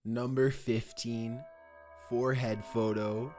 Number 15. Forehead Photo.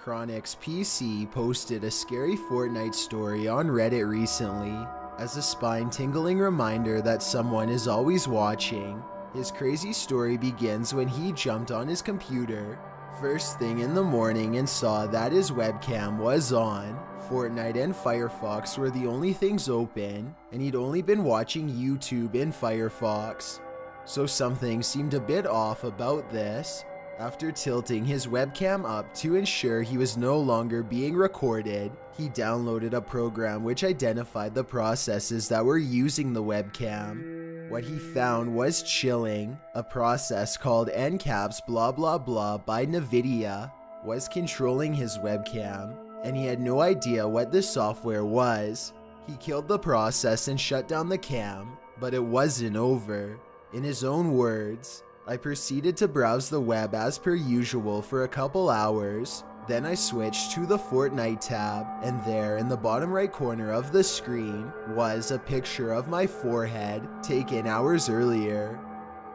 Chronix PC posted a scary Fortnite story on Reddit recently as a spine-tingling reminder that someone is always watching. His crazy story begins when he jumped on his computer first thing in the morning and saw that his webcam was on. Fortnite and Firefox were the only things open, and he'd only been watching YouTube in Firefox. So something seemed a bit off about this. After tilting his webcam up to ensure he was no longer being recorded, he downloaded a program which identified the processes that were using the webcam. What he found was chilling. A process called ncaps blah blah blah by NVIDIA was controlling his webcam, and he had no idea what this software was. He killed the process and shut down the cam, but it wasn't over. In his own words, "I proceeded to browse the web as per usual for a couple hours. Then I switched to the Fortnite tab, and there in the bottom right corner of the screen was a picture of my forehead taken hours earlier."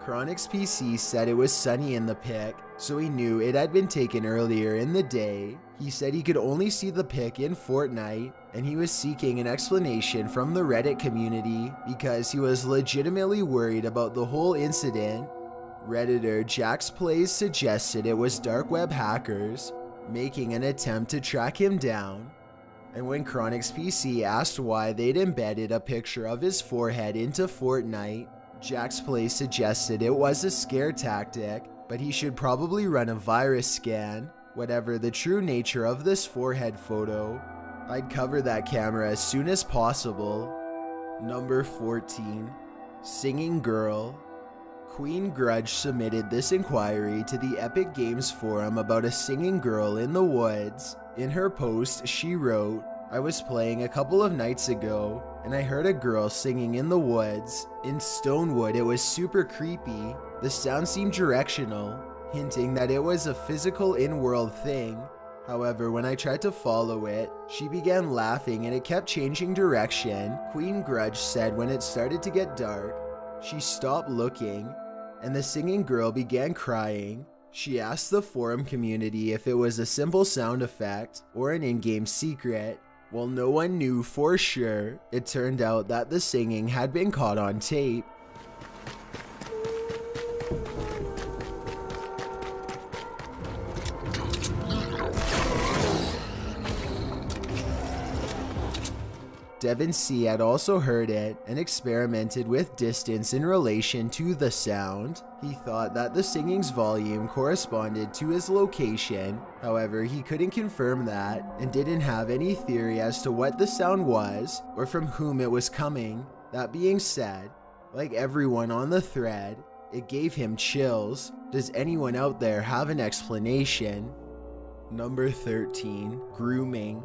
Chronix PC said it was sunny in the pic, so he knew it had been taken earlier in the day. He said he could only see the pic in Fortnite, and he was seeking an explanation from the Reddit community because he was legitimately worried about the whole incident. Redditor JaxPlays suggested it was dark web hackers making an attempt to track him down. And when Chronix PC asked why they'd embedded a picture of his forehead into Fortnite, JaxPlays suggested it was a scare tactic, but he should probably run a virus scan. Whatever the true nature of this forehead photo, I'd cover that camera as soon as possible. Number 14. Singing Girl. Queen Grudge submitted this inquiry to the Epic Games forum about a singing girl in the woods. In her post, she wrote, "I was playing a couple of nights ago, and I heard a girl singing in the woods. In Stonewood, it was super creepy. The sound seemed directional, hinting that it was a physical in-world thing. However, when I tried to follow it, she began laughing and it kept changing direction." Queen Grudge said when it started to get dark, she stopped looking, and the singing girl began crying. She asked the forum community if it was a simple sound effect or an in-game secret. While no one knew for sure, it turned out that the singing had been caught on tape. Devin C. had also heard it and experimented with distance in relation to the sound. He thought that the singing's volume corresponded to his location, however he couldn't confirm that and didn't have any theory as to what the sound was or from whom it was coming. That being said, like everyone on the thread, it gave him chills. Does anyone out there have an explanation? Number 13. Grooming.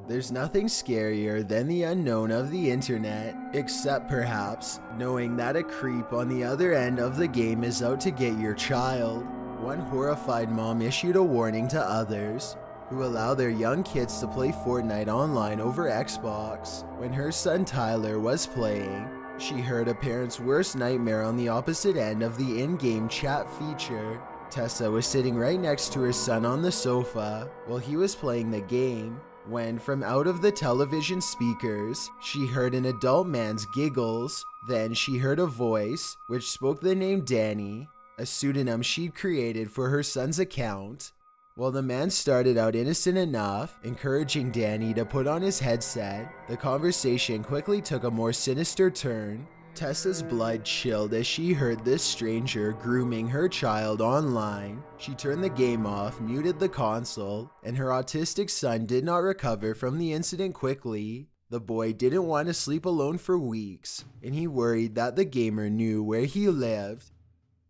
There's nothing scarier than the unknown of the internet, except perhaps knowing that a creep on the other end of the game is out to get your child. One horrified mom issued a warning to others who allow their young kids to play Fortnite online over Xbox. When her son Tyler was playing, she heard a parent's worst nightmare on the opposite end of the in-game chat feature. Tessa was sitting right next to her son on the sofa while he was playing the game, when from out of the television speakers, she heard an adult man's giggles. Then she heard a voice which spoke the name Danny, a pseudonym she'd created for her son's account. While the man started out innocent enough, encouraging Danny to put on his headset, the conversation quickly took a more sinister turn. Tessa's blood chilled as she heard this stranger grooming her child online. She turned the game off, muted the console, and her autistic son did not recover from the incident quickly. The boy didn't want to sleep alone for weeks, and he worried that the gamer knew where he lived.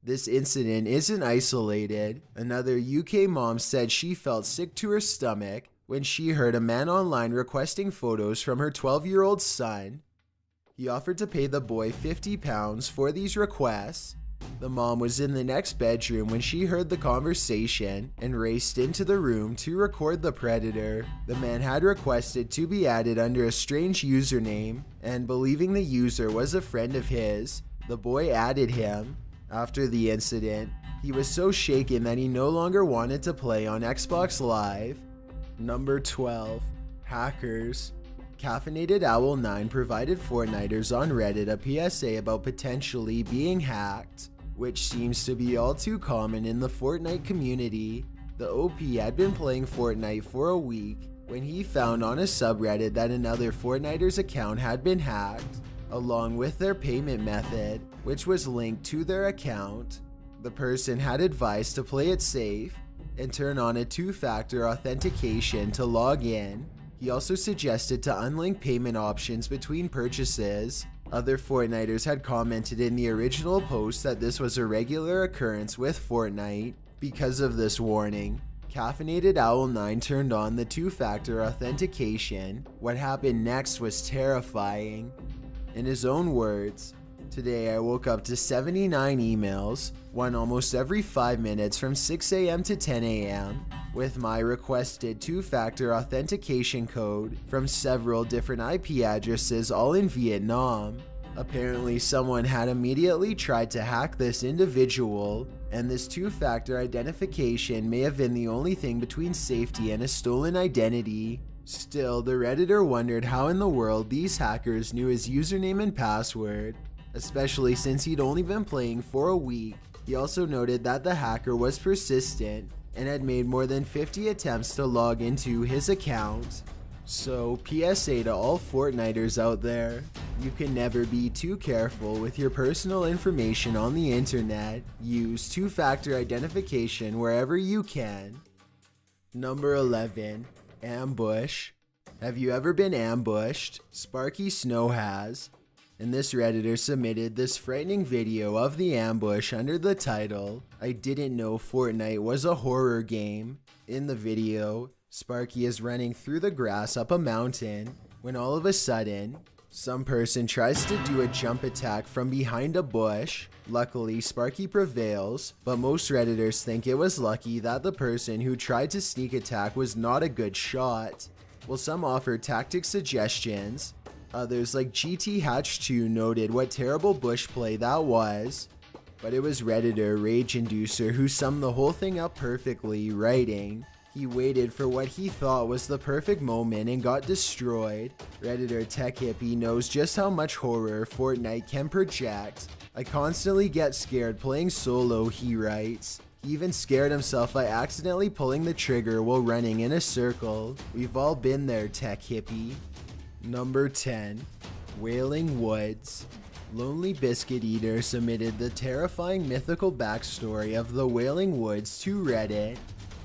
This incident isn't isolated. Another UK mom said she felt sick to her stomach when she heard a man online requesting photos from her 12-year-old son. He offered to pay the boy £50 for these requests. The mom was in the next bedroom when she heard the conversation and raced into the room to record the predator. The man had requested to be added under a strange username, and believing the user was a friend of his, the boy added him. After the incident, He was so shaken that he no longer wanted to play on Xbox Live. Number 12. Hackers. Caffeinated Owl 9 provided Fortniters on Reddit a PSA about potentially being hacked, which seems to be all too common in the Fortnite community. The OP had been playing Fortnite for a week when he found on a subreddit that another Fortniter's account had been hacked, along with their payment method, which was linked to their account. The person had advised to play it safe and turn on a two-factor authentication to log in. He also suggested to unlink payment options between purchases. Other Fortniters had commented in the original post that this was a regular occurrence with Fortnite. Because of this warning, Caffeinated Owl 9 turned on the two-factor authentication. What happened next was terrifying. In his own words, "Today I woke up to 79 emails, one almost every 5 minutes from 6 a.m. to 10 a.m. with my requested two-factor authentication code from several different IP addresses, all in Vietnam. Apparently someone had immediately tried to hack this individual, and this two-factor identification may have been the only thing between safety and a stolen identity." Still, the Redditor wondered how in the world these hackers knew his username and password, especially since he'd only been playing for a week. He also noted that the hacker was persistent and had made more than 50 attempts to log into his account. So, PSA to all Fortniters out there, you can never be too careful with your personal information on the internet. Use two-factor identification wherever you can. Number 11. Ambush. Have you ever been ambushed? Sparky Snow has. And this Redditor submitted this frightening video of the ambush under the title, "I didn't know Fortnite was a horror game." In the video, Sparky is running through the grass up a mountain when all of a sudden, some person tries to do a jump attack from behind a bush. Luckily, Sparky prevails, but most Redditors think it was lucky that the person who tried to sneak attack was not a good shot. While some offered tactic suggestions, others like GT Hatch 2 noted what terrible bush play that was. But it was Redditor Rage Inducer who summed the whole thing up perfectly, writing, "He waited for what he thought was the perfect moment and got destroyed." Redditor Tech Hippie knows just how much horror Fortnite can project. "I constantly get scared playing solo," he writes. He even scared himself by accidentally pulling the trigger while running in a circle. We've all been there, Tech Hippie. Number 10. Wailing Woods. Lonely Biscuit Eater submitted the terrifying mythical backstory of the Wailing Woods to Reddit.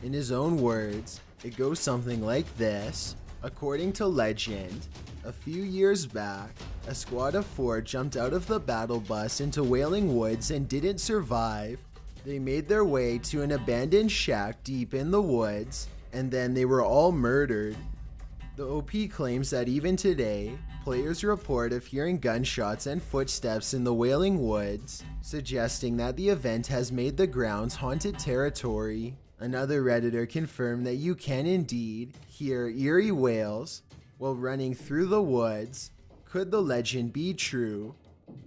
In his own words, it goes something like this. According to legend, a few years back, a squad of 4 jumped out of the battle bus into Wailing Woods and didn't survive. They made their way to an abandoned shack deep in the woods, and then they were all murdered. The OP claims that even today, players report of hearing gunshots and footsteps in the Wailing Woods, suggesting that the event has made the grounds haunted territory. Another Redditor confirmed that you can indeed hear eerie wails while running through the woods. Could the legend be true?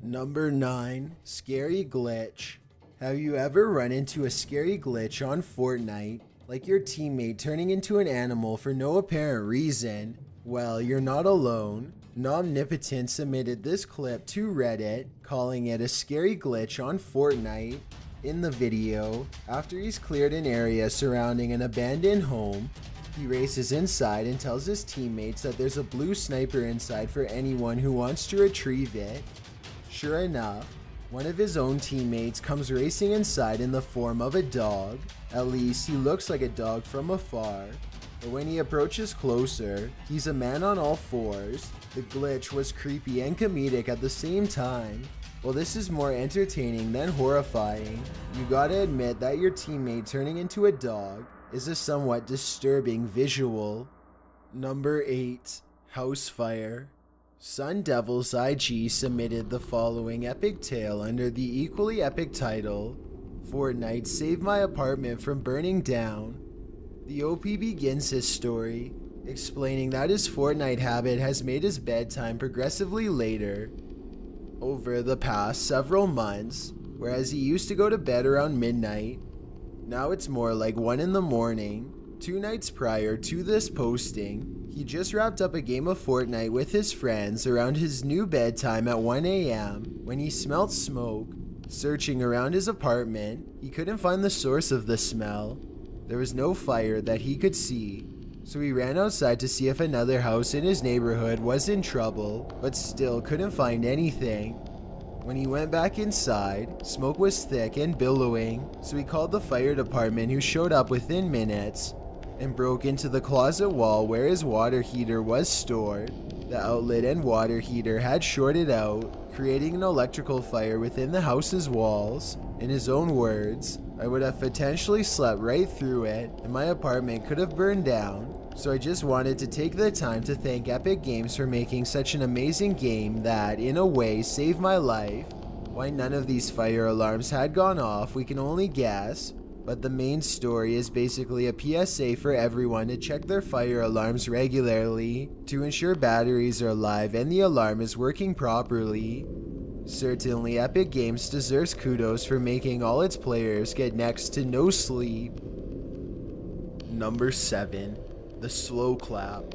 Number 9. Scary Glitch. Have you ever run into a scary glitch on Fortnite? Like your teammate turning into an animal for no apparent reason? Well, you're not alone. Nomnipotent submitted this clip to Reddit, calling it a scary glitch on Fortnite. In the video, after he's cleared an area surrounding an abandoned home, he races inside and tells his teammates that there's a blue sniper inside for anyone who wants to retrieve it. Sure enough, one of his own teammates comes racing inside in the form of a dog. At least he looks like a dog from afar. But when he approaches closer, he's a man on all fours. The glitch was creepy and comedic at the same time. Well, this is more entertaining than horrifying. You gotta admit that your teammate turning into a dog is a somewhat disturbing visual. Number 8. Housefire. Sun Devil's IG submitted the following epic tale under the equally epic title, "Fortnite saved my apartment from burning down." The OP begins his story, explaining that his Fortnite habit has made his bedtime progressively later. Over the past several months, whereas he used to go to bed around midnight. Now it's more like 1 in the morning. 2 nights prior to this posting, he just wrapped up a game of Fortnite with his friends around his new bedtime at 1 a.m. when he smelled smoke. Searching around his apartment, he couldn't find the source of the smell. There was no fire that he could see, so he ran outside to see if another house in his neighborhood was in trouble, but still couldn't find anything. When he went back inside, smoke was thick and billowing, so he called the fire department, who showed up within minutes and broke into the closet wall where his water heater was stored. The outlet and water heater had shorted out, creating an electrical fire within the house's walls. In his own words, "I would have potentially slept right through it, and my apartment could have burned down. So I just wanted to take the time to thank Epic Games for making such an amazing game that, in a way, saved my life." Why none of these fire alarms had gone off, we can only guess, but the main story is basically a PSA for everyone to check their fire alarms regularly to ensure batteries are alive and the alarm is working properly. Certainly, Epic Games deserves kudos for making all its players get next to no sleep. Number 7. The slow clap.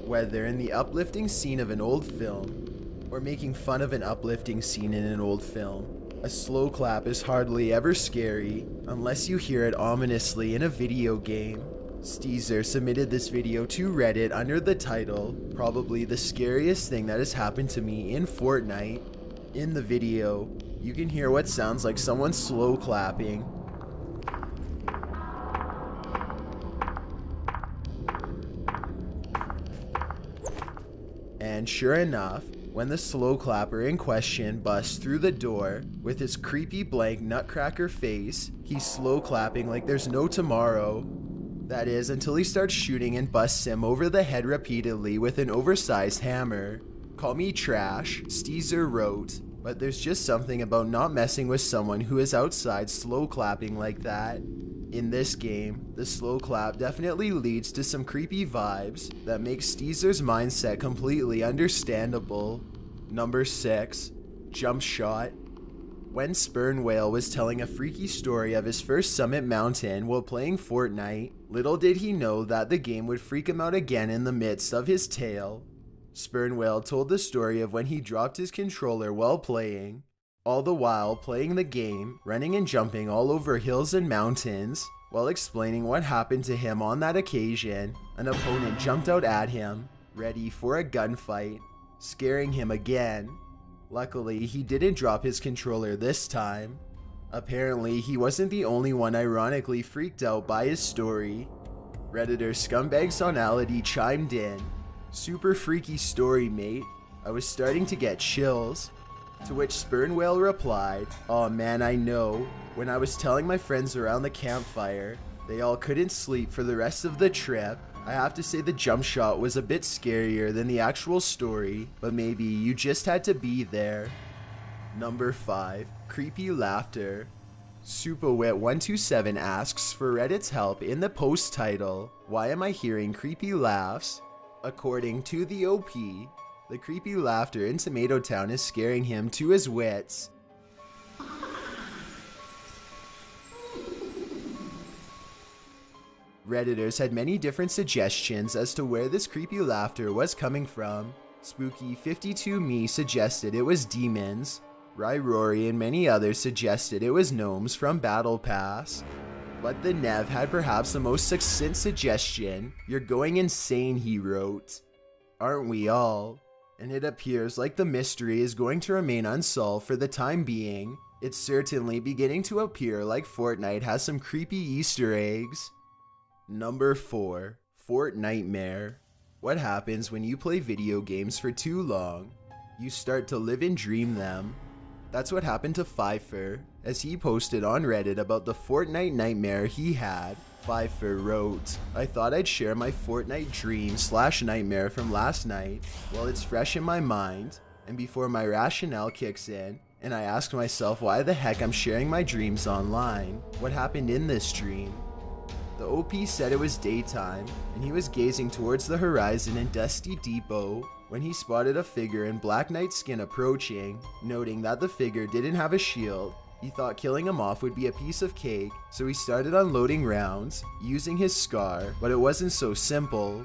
Whether in the uplifting scene of an old film or making fun of an uplifting scene in an old film, a slow clap is hardly ever scary unless you hear it ominously in a video game. Steezer submitted this video to Reddit under the title, "Probably the scariest thing that has happened to me in Fortnite." In the video, you can hear what sounds like someone slow clapping. And sure enough, when the slow clapper in question busts through the door with his creepy blank nutcracker face, he's slow clapping like there's no tomorrow. That is, until he starts shooting and busts him over the head repeatedly with an oversized hammer. "Call me trash," Steezer wrote, but there's just something about not messing with someone who is outside slow clapping like that. In this game, the slow clap definitely leads to some creepy vibes that make Steezer's mindset completely understandable. Number 6. Jump shot. When Spurn Whale was telling a freaky story of his first summit mountain while playing Fortnite, little did he know that the game would freak him out again in the midst of his tale. Spurn Whale told the story of when he dropped his controller while playing, all the while playing the game, running and jumping all over hills and mountains. While explaining what happened to him on that occasion, an opponent jumped out at him, ready for a gunfight, scaring him again. Luckily, he didn't drop his controller this time. Apparently, he wasn't the only one ironically freaked out by his story. Redditor Scumbag Sonality chimed in, "Super freaky story, mate. I was starting to get chills." To which Spurn Whale replied, "Aw man, I know. When I was telling my friends around the campfire, they all couldn't sleep for the rest of the trip. I have to say the jump shot was a bit scarier than the actual story, but maybe you just had to be there." Number 5. Creepy laughter. Supawit127 asks for Reddit's help in the post title, "Why am I hearing creepy laughs?" According to the OP, the creepy laughter in Tomato Town is scaring him to his wits. Redditors had many different suggestions as to where this creepy laughter was coming from. Spooky52Me suggested it was demons. Rory and many others suggested it was gnomes from Battle Pass. But the Nev had perhaps the most succinct suggestion. "You're going insane," he wrote. Aren't we all? And it appears like the mystery is going to remain unsolved for the time being. It's certainly beginning to appear like Fortnite has some creepy Easter eggs. Number 4. Fortnightmare. What happens when you play video games for too long? You start to live and dream them. That's what happened to Pfeiffer, as he posted on Reddit about the Fortnite nightmare he had. Pfeiffer wrote, "I thought I'd share my Fortnite dream/nightmare from last night while it's fresh in my mind, and before my rationale kicks in, and I ask myself why the heck I'm sharing my dreams online. What happened in this dream?" The OP said it was daytime, and he was gazing towards the horizon in Dusty Depot when he spotted a figure in Black Knight skin approaching. Noting that the figure didn't have a shield, He thought killing him off would be a piece of cake, so he started unloading rounds, using his scar, but it wasn't so simple.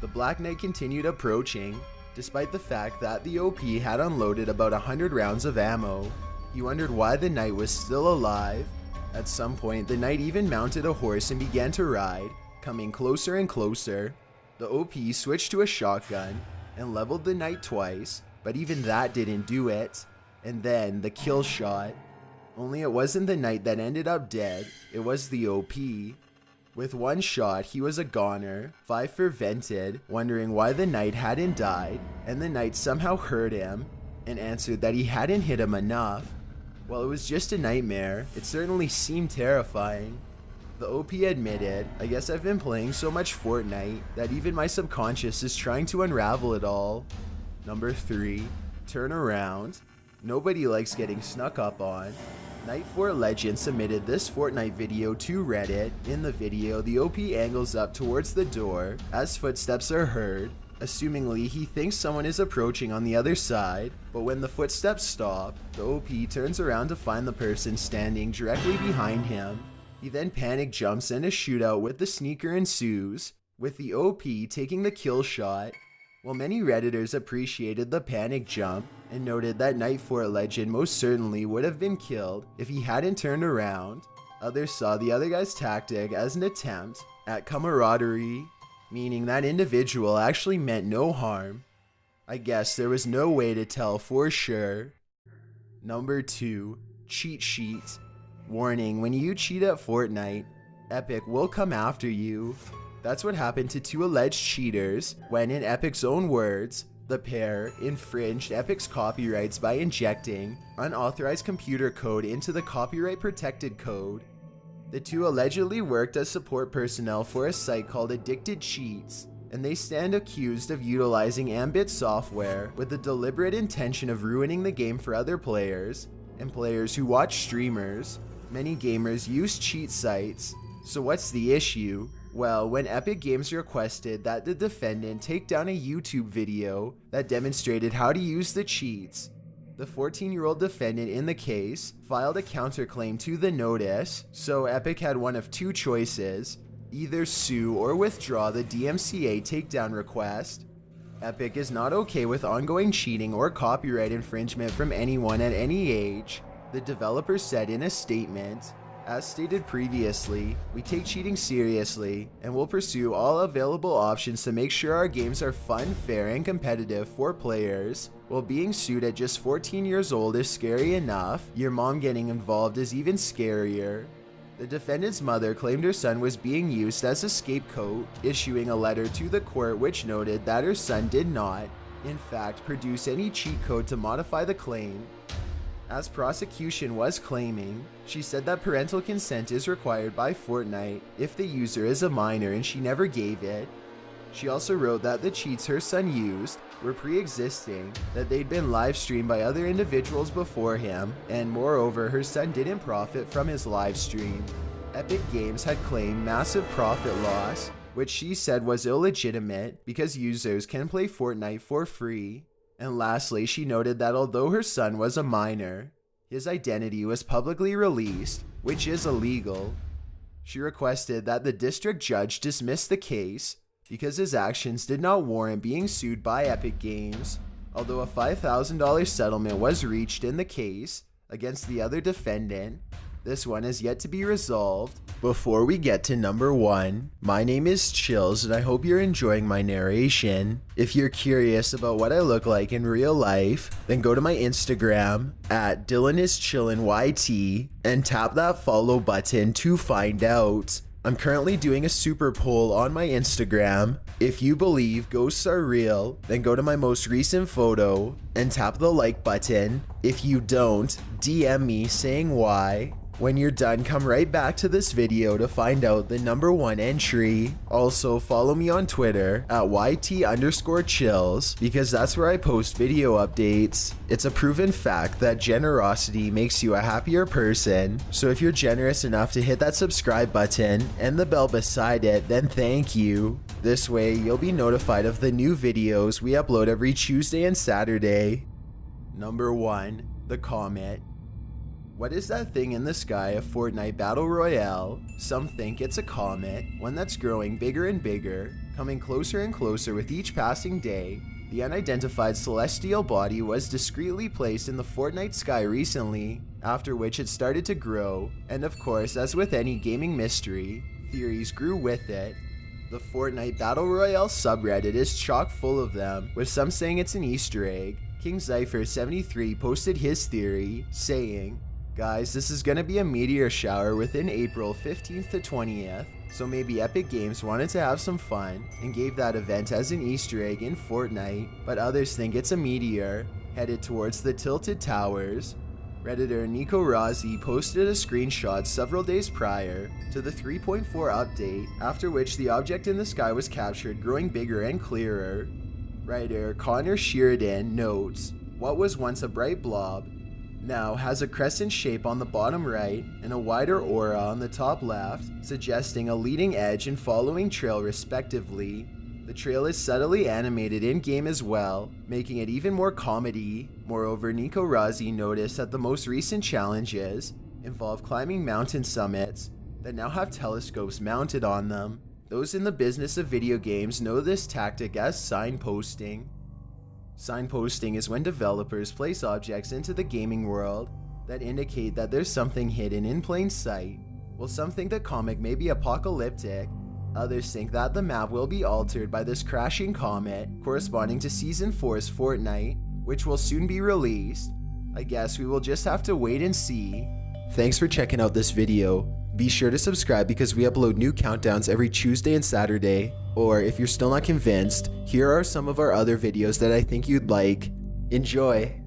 The Black Knight continued approaching, despite the fact that the OP had unloaded about 100 rounds of ammo. He wondered why the knight was still alive. At some point, the knight even mounted a horse and began to ride, coming closer and closer. The OP switched to a shotgun and leveled the knight twice, but even that didn't do it. And then the kill shot. Only it wasn't the knight that ended up dead, it was the OP. With one shot, he was a goner. 5 for vented, wondering why the knight hadn't died, and the knight somehow heard him and answered that he hadn't hit him enough. While it was just a nightmare, it certainly seemed terrifying. The OP admitted, "I guess I've been playing so much Fortnite that even my subconscious is trying to unravel it all." Number 3, turn around. Nobody likes getting snuck up on. Night 4 Legend submitted this Fortnite video to Reddit. In the video, the OP angles up towards the door as footsteps are heard. Assumingly, he thinks someone is approaching on the other side, but when the footsteps stop, the OP turns around to find the person standing directly behind him. He then panic jumps and a shootout with the sneaker ensues, with the OP taking the kill shot. While many Redditors appreciated the panic jump and noted that Night 4 Legend most certainly would have been killed if he hadn't turned around, others saw the other guy's tactic as an attempt at camaraderie, meaning that individual actually meant no harm. I guess there was no way to tell for sure. Number 2, cheat sheet. Warning, when you cheat at Fortnite, Epic will come after you. That's what happened to 2 alleged cheaters when, in Epic's own words, the pair infringed Epic's copyrights by injecting unauthorized computer code into the copyright-protected code. The 2 allegedly worked as support personnel for a site called Addicted Cheats, and they stand accused of utilizing Ambit software with the deliberate intention of ruining the game for other players and players who watch streamers. Many gamers use cheat sites, so what's the issue? Well, when Epic Games requested that the defendant take down a YouTube video that demonstrated how to use the cheats, the 14-year-old defendant in the case filed a counterclaim to the notice, so Epic had one of 2 choices: either sue or withdraw the DMCA takedown request. Epic is not okay with ongoing cheating or copyright infringement from anyone at any age, the developer said in a statement. As stated previously, we take cheating seriously and will pursue all available options to make sure our games are fun, fair, and competitive for players. While being sued at just 14 years old is scary enough, your mom getting involved is even scarier. The defendant's mother claimed her son was being used as a scapegoat, issuing a letter to the court which noted that her son did not, in fact, produce any cheat code to modify the claim. As prosecution was claiming, she said that parental consent is required by Fortnite if the user is a minor and she never gave it. She also wrote that the cheats her son used were pre-existing, that they'd been live streamed by other individuals before him, and moreover her son didn't profit from his live stream. Epic Games had claimed massive profit loss, which she said was illegitimate because users can play Fortnite for free. And lastly, she noted that although her son was a minor, his identity was publicly released, which is illegal. She requested that the district judge dismiss the case because his actions did not warrant being sued by Epic Games, although a $5,000 settlement was reached in the case against the other defendant. This one is yet to be resolved. Before we get to number 1, my name is Chills and I hope you're enjoying my narration. If you're curious about what I look like in real life, then go to my Instagram at DylanIsChillinYT and tap that follow button to find out. I'm currently doing a super poll on my Instagram. If you believe ghosts are real, then go to my most recent photo and tap the like button. If you don't, DM me saying why. When you're done, come right back to this video to find out the number 1 entry. Also, follow me on Twitter at YT_chills because that's where I post video updates. It's a proven fact that generosity makes you a happier person. So if you're generous enough to hit that subscribe button and the bell beside it, then thank you. This way, you'll be notified of the new videos we upload every Tuesday and Saturday. Number 1, the Comet. What is that thing in the sky, a Fortnite Battle Royale? Some think it's a comet, one that's growing bigger and bigger, coming closer and closer with each passing day. The unidentified celestial body was discreetly placed in the Fortnite sky recently, after which it started to grow, and of course, as with any gaming mystery, theories grew with it. The Fortnite Battle Royale subreddit is chock full of them, with some saying it's an Easter egg. King Zypher73 posted his theory, saying, "Guys, this is gonna be a meteor shower within April 15th to 20th, so maybe Epic Games wanted to have some fun and gave that event as an Easter egg in Fortnite, but others think it's a meteor headed towards the Tilted Towers." Redditor Nico Razi posted a screenshot several days prior to the 3.4 update, after which the object in the sky was captured growing bigger and clearer. Writer Connor Sheridan notes, "What was once a bright blob now has a crescent shape on the bottom right and a wider aura on the top left, suggesting a leading edge and following trail respectively. The trail is subtly animated in-game as well, making it even more comedy." Moreover, Nico Razi noticed that the most recent challenges involve climbing mountain summits that now have telescopes mounted on them. Those in the business of video games know this tactic as signposting. Signposting is when developers place objects into the gaming world that indicate that there's something hidden in plain sight. While some think the comic may be apocalyptic, others think that the map will be altered by this crashing comet corresponding to Season 4's Fortnite, which will soon be released. I guess we will just have to wait and see. Thanks for checking out this video. Be sure to subscribe because we upload new countdowns every Tuesday and Saturday. Or if you're still not convinced, here are some of our other videos that I think you'd like. Enjoy!